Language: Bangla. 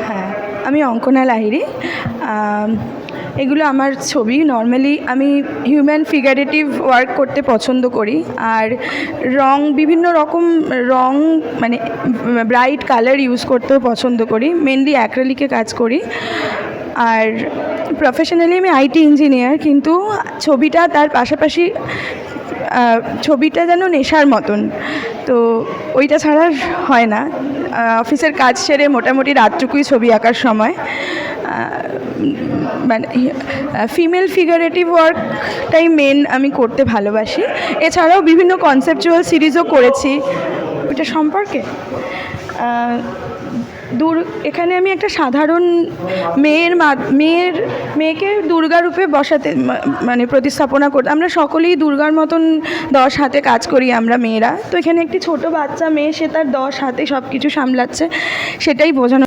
হ্যাঁ, আমি অঙ্কনা লাহিড়ী। এগুলো আমার ছবি। নর্মালি আমি হিউম্যান ফিগারেটিভ ওয়ার্ক করতে পছন্দ করি। আর বিভিন্ন রকম রং, মানে ব্রাইট কালার ইউজ করতেও পছন্দ করি। মেনলি অ্যাক্রিলিকে কাজ করি। আর প্রফেশনালি আমি আইটি ইঞ্জিনিয়ার, কিন্তু ছবিটা তার পাশাপাশি ছবিটা যেন নেশার মতন, তো ওইটা ছাড়া হয় না। অফিসের কাজ সেরে মোটামুটি রাতটুকুই ছবি আঁকার সময়। মানে ফিমেল ফিগারেটিভ ওয়ার্কটাই মেন আমি করতে ভালোবাসি। এছাড়াও বিভিন্ন কনসেপচুয়াল সিরিজও করেছি ওইটা সম্পর্কে। এখানে আমি একটা সাধারণ মেয়েকে দুর্গা রূপে বসাতে, মানে প্রতিস্থাপনা করতে। আমরা সকলেই দুর্গার মতন 10 হাতে কাজ করি আমরা মেয়েরা। তো এখানে একটি ছোট বাচ্চা মেয়ে, সে তার 10 হাতে সব কিছু সামলাচ্ছে, সেটাই বোঝানো।